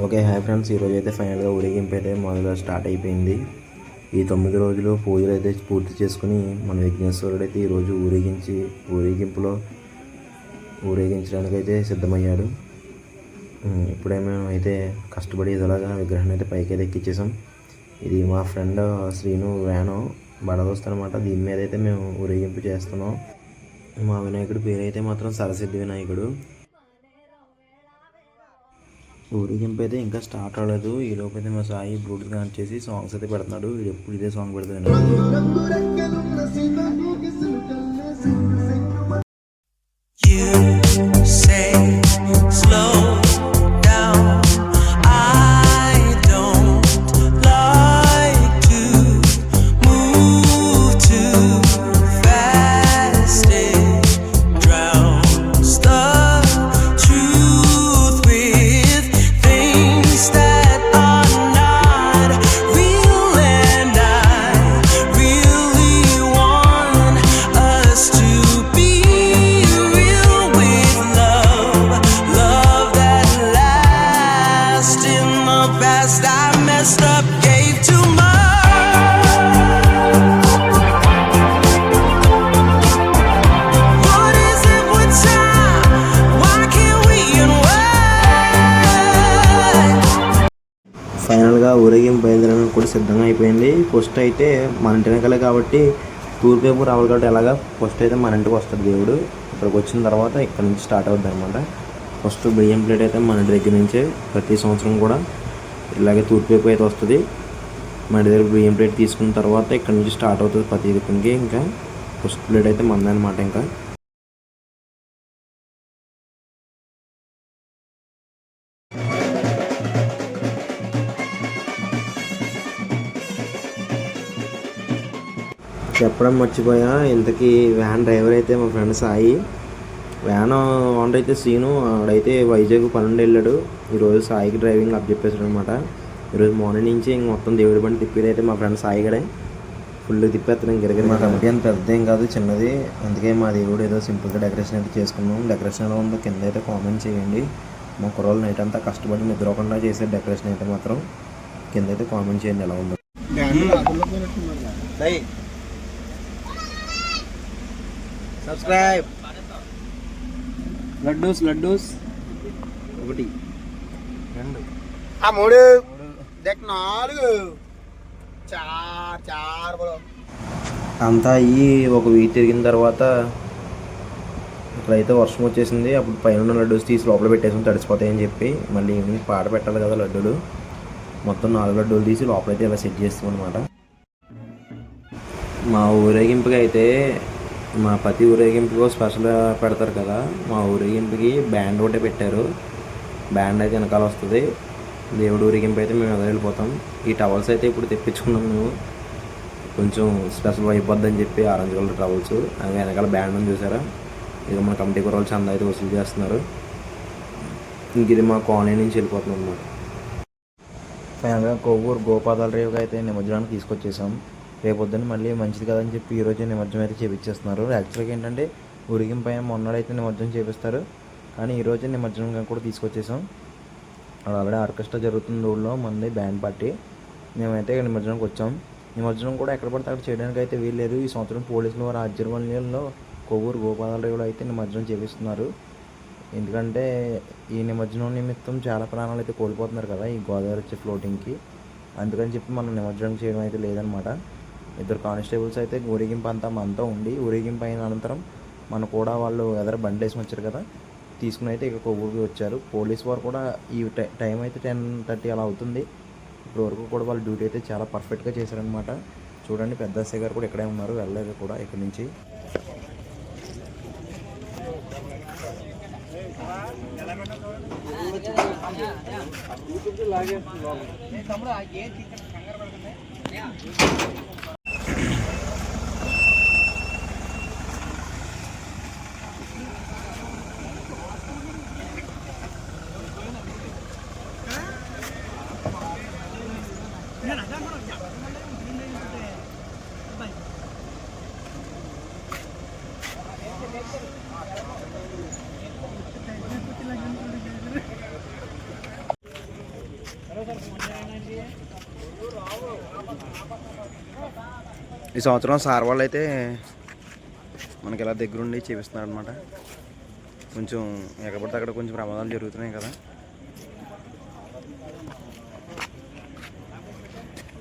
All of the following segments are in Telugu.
ఓకే హాయ్ ఫ్రెండ్స్, ఈరోజు అయితే ఫైనల్గా ఊరేగింపు అయితే మొదలుగా స్టార్ట్ అయిపోయింది. ఈ 9 రోజులు పూజలు అయితే పూర్తి చేసుకుని మన విఘ్నేశ్వరుడు అయితే ఈరోజు ఊరేగించడానికి అయితే సిద్ధమయ్యాడు. ఇప్పుడే మేము అయితే కష్టపడి ఇలాగా విగ్రహాన్ని అయితే పైకి అయితే ఎక్కించేసాం. ఇది మా ఫ్రెండ్ శ్రీను వ్యాను బడదోస్తు అనమాట. దీని మీద అయితే మేము ఊరేగింపు చేస్తున్నాం. మా వినాయకుడి పేరు అయితే మాత్రం సరసిద్ధి వినాయకుడు. ఊరేగింపు అయితే ఇంకా స్టార్ట్ అవ్వలేదు. ఈ లోపు అయితే మా సాయి బ్లూటూత్ కనెక్ట్ చేసి సాంగ్స్ అయితే పెడుతున్నాడు. ఎప్పుడు ఇదే సాంగ్ పెడతాడు. ఫైనల్గా ఊరేగింపు బయలుదేరడానికి కూడా సిద్ధంగా అయిపోయింది. ఫస్ట్ అయితే మన ఇంటి వెనకాలే కాబట్టి తూర్పు వైపు రావాలి కాబట్టి ఎలాగా ఫస్ట్ అయితే మన ఇంటికి వస్తాడు దేవుడు. ఇక్కడికి వచ్చిన తర్వాత ఇక్కడ నుంచి స్టార్ట్ అవుతుంది అనమాట. ఫస్ట్ బియ్యం ప్లేట్ అయితే మన ఇంటి దగ్గర నుంచే ప్రతి సంవత్సరం కూడా ఇలాగే తూర్పు వైపు అయితే వస్తుంది. మన దగ్గర బియ్యం ప్లేట్ తీసుకున్న తర్వాత ఇక్కడ నుంచి స్టార్ట్ అవుతుంది ప్రతి దిక్కునికి. ఇంకా ఫస్ట్ ప్లేట్ అయితే మందనమాట. ఇంకా చెప్పడం మర్చిపోయా, ఇంతకీ వ్యాన్ డ్రైవర్ అయితే మా ఫ్రెండ్ సాయి, వ్యాన్ ఓనర్ అయితే సీను. ఆడైతే వైజాగ్ పనుండి వెళ్ళాడు. ఈరోజు సాయికి డ్రైవింగ్ అప్పచెప్పేశాడు అనమాట. ఈరోజు మార్నింగ్ నుంచి ఇంక మొత్తం దేవుడి బండి తిప్పేది అయితే మా ఫ్రెండ్ సాయి గడే ఫుల్ తిప్పేస్తాను. గిరగిరి మా కమిటీ అంత పెద్ద ఏం కాదు, చిన్నది. అందుకే మా దేవుడు ఏదో సింపుల్గా డెకరేషన్ అయితే చేసుకున్నాం. డెకరేషన్ ఎలా ఉందో కింద అయితే కామెంట్ చేయండి. మా కుర్రోళ్ళు నైట్ అంతా కష్టపడి నిద్రకుండా చేసే డెకరేషన్ అయితే మాత్రం కింద అయితే కామెంట్ చేయండి ఎలా ఉందో. సబ్స్క్రైబ్. లడ్డూస్ 1 2 3 4 అంతా అయ్యి ఒక వీక్ తిరిగిన తర్వాత ఇక్కడైతే వర్షం వచ్చేసింది. అప్పుడు పైన లడ్డూస్ తీసి లోపల పెట్టేసి తడిసిపోతాయని చెప్పి మళ్ళీ ఈవినింగ్ పాట పెట్టాలి కదా లడ్డూలు. మొత్తం 4 లడ్డూలు తీసి లోపలైతే ఇలా సెట్ చేస్తాం అనమాట. మా ఊరేగింపుకి అయితే మా ప్రతి ఊరేగింపుకు స్పెషల్ పెడతారు కదా. మా ఊరేగింపుకి బ్యాండ్ ఒకటే పెట్టారు. బ్యాండ్ అయితే వెనకాల వస్తుంది. దేవుడు ఊరేగింపు అయితే మేము ఎదురు వెళ్ళిపోతాం. ఈ టవల్స్ అయితే ఇప్పుడు తెప్పించుకున్నాం మేము. కొంచెం స్పెషల్ అయిపోద్దని చెప్పి ఆరెంజ్ కలర్ టవల్స్. అవి వెనకాల బ్యాండ్ అని చూసారా. ఇక మన కమిటీ కుర్రోళ్ళు చందా అయితే వసూలు చేస్తున్నారు. ఇంక ఇది మా కాలనీ నుంచి వెళ్ళిపోతున్నాం అన్నమాట. ఫైనల్గా కొవ్వూరు గోపాదాల రేవుకి అయితే నిమజ్జనానికి తీసుకొచ్చేసాం. రేపొద్దున మళ్ళీ మంచిది కదని చెప్పి ఈరోజు నిమజ్జనం అయితే చేపించేస్తున్నారు. యాక్చువల్గా ఏంటంటే ఊరిగింపు పైన మొన్నడైతే నిమజ్జనం చేపిస్తారు, కానీ ఈరోజు నిమజ్జనం కూడా తీసుకొచ్చేసాం. అక్కడ ఆల్రెడీ ఆర్కెస్ట్రా జరుగుతుంది ఊళ్ళో, మంది బ్యాండ్ పార్టీ. మేమైతే నిమజ్జనంకి వచ్చాం. నిమజ్జనం కూడా ఎక్కడ పడితే అక్కడ చేయడానికి అయితే వీల్లేదు. ఈ సంవత్సరం పోలీసుల వారి ఆధ్వర్యంలో కొవ్వూరు గోపాల రేవులో అయితే నిమజ్జనం చేపిస్తున్నారు. ఎందుకంటే ఈ నిమజ్జనం నిమిత్తం చాలా ప్రాణాలు అయితే కోల్పోతున్నారు కదా ఈ గోదావరి వచ్చే ఫ్లోటింగ్కి. అందుకని చెప్పి మనం నిమజ్జనం చేయడం అయితే లేదనమాట. 2 కానిస్టేబుల్స్ అయితే ఊరేగింపు అంతా మనతో ఉండి, ఊరేగింపు అయిన అనంతరం మన కూడా వాళ్ళు ఎదర బండి వేసుకుని వచ్చారు కదా, తీసుకుని అయితే ఇక కొవ్వూరుకి వచ్చారు. పోలీస్ వారు కూడా ఈ టైం అయితే 10:30 అలా అవుతుంది. ఇప్పుడు వరకు కూడా వాళ్ళ డ్యూటీ అయితే చాలా పర్ఫెక్ట్గా చేశారనమాట. చూడండి, పెద్ద ఎస్ఐ గారు కూడా ఇక్కడే ఉన్నారు, వెళ్ళలేదు కూడా ఇక్కడి నుంచి. ఈ సంవత్సరం సార్ వాళ్ళు అయితే మనకి ఇలా దగ్గరుండి చూపిస్తున్నారు అనమాట. కొంచెం ఎక్కడిపడితే అక్కడ కొంచెం ప్రమాదాలు జరుగుతున్నాయి కదా.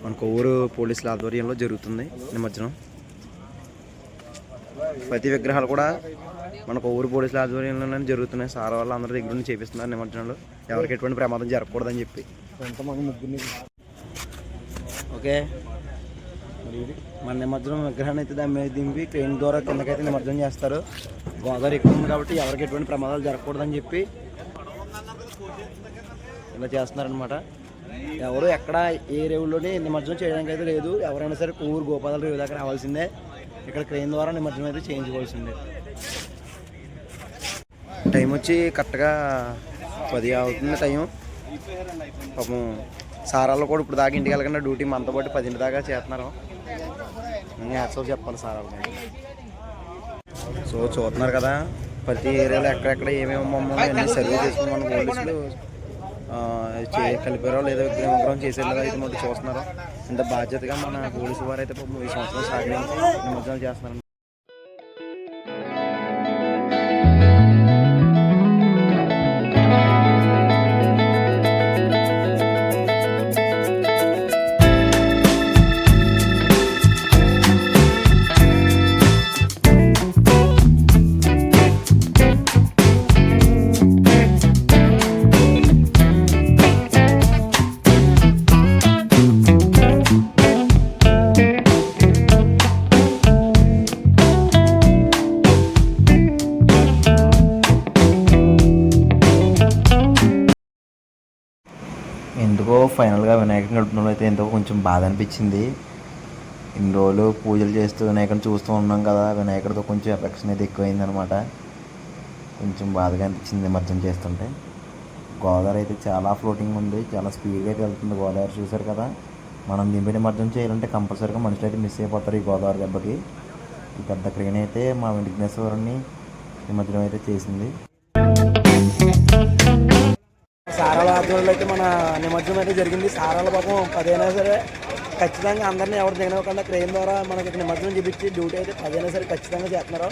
మన కొవ్వూరు పోలీసుల ఆధ్వర్యంలో జరుగుతుంది నిమజ్జనం. ప్రతి విగ్రహాలు కూడా మన కొవ్వూరు పోలీసుల ఆధ్వర్యంలోనే జరుగుతున్నాయి. సార్ వాళ్ళు అందరి దగ్గర నుండి చేపిస్తున్నారు నిమజ్జనంలో. ఎవరికి ఎటువంటి ప్రమాదం జరగకూడదని చెప్పి. ఓకే, మన నిమజ్జనం విగ్రహాన్ని అయితే దాని మీద దింపి ట్రైన్ ద్వారా కిందకైతే నిమజ్జనం చేస్తారు. గోదావరి ఎక్కువ ఉంది కాబట్టి ఎవరికి ఎటువంటి ప్రమాదాలు జరగకూడదని చెప్పి ఇలా చేస్తున్నారనమాట. ఎవరు ఎక్కడ ఏ రేవుల్లోని నిమజ్జనం చేయడానికి అయితే లేదు. ఎవరైనా సరే కొవ్వూరు గోపాల రేవు దగ్గర రావాల్సిందే. ఇక్కడ ట్రైన్ ద్వారా నిమజ్జనం అయితే చేయించుకోవాల్సిందే. టైం వచ్చి కరెక్ట్గా 10 అవుతుంది టైం. పాపం సారాల్లో కూడా ఇప్పుడు దాకా ఇంటికి వెళ్ళకుండా డ్యూటీ మనతో పాటు 10 దాకా చేస్తున్నారు. యాక్సెస్ చెప్పాలి సార్ వాళ్ళకి. సో చూస్తున్నారు కదా, ప్రతి ఏరియాలో ఎక్కడెక్కడ ఏమేమి మమ్మల్ని అన్ని సర్వే చేసుకుని మన పోలీసులు కలిపారో లేదా విగ్రహం చేసేలా అయితే మొదటి చూస్తున్నారు. ఇంత బాధ్యతగా మన పోలీసు వారు అయితే ఈ సంవత్సరం సహకరించి నిమజ్జనాలు చేస్తున్నారు. ఎందుకో ఫైనల్గా వినాయకుని నడుపులో అయితే ఎంతో కొంచెం బాధ అనిపించింది. ఇన్ని రోజులు పూజలు చేస్తూ వినాయకుని చూస్తూ ఉన్నాం కదా, వినాయకుడితో కొంచెం ఎఫెక్షన్ అయితే ఎక్కువైందనమాట. కొంచెం బాధగా అనిపించింది నిమజ్జనం చేస్తుంటే. గోదావరి అయితే చాలా ఫ్లోటింగ్ ఉంది, చాలా స్పీడ్గా అయితే వెళ్తుంది గోదావరి. చూసారు కదా, మనం దింపి నిమజ్జనం చేయాలంటే కంపల్సరీగా మనుషులు అయితే మిస్ అయిపోతారు ఈ గోదావరి దెబ్బకి. ఈ పెద్ద క్రేన్ అయితే మా విఘ్నేశ్వరుని నిమజ్జనం అయితే చేసింది. సారాల ఆధ్వర్యంలో అయితే మన నిమజ్జనం అయితే జరిగింది. సారాల పాపం 10 అయినా సరే ఖచ్చితంగా అందరినీ ఎవరు దిగనివ్వకుండా క్రెయిన్ ద్వారా మనకి నిమజ్జనం చూపించి డ్యూటీ అయితే 10 అయినా సరే ఖచ్చితంగా చేస్తున్నారు.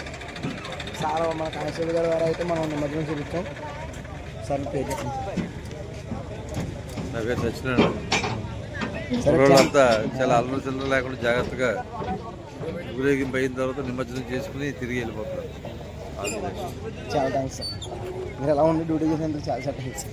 సార్ మన కానిస్టేబుల్ గారి ద్వారా అయితే మనం నిమజ్జనం చూపించాం. సార్ పేరు చెప్పండి. సరే, చాలా ఆలోచనలు లేకుండా జాగ్రత్తగా ఊరేగింపు అయిన తర్వాత నిమజ్జనం చేసుకుని తిరిగి వెళ్ళిపోతారు. చాలా థ్యాంక్స్ సార్. మీరు ఎలా ఉండి డ్యూటీ చేసినందుకు చాలా చాలా థ్యాంక్స్.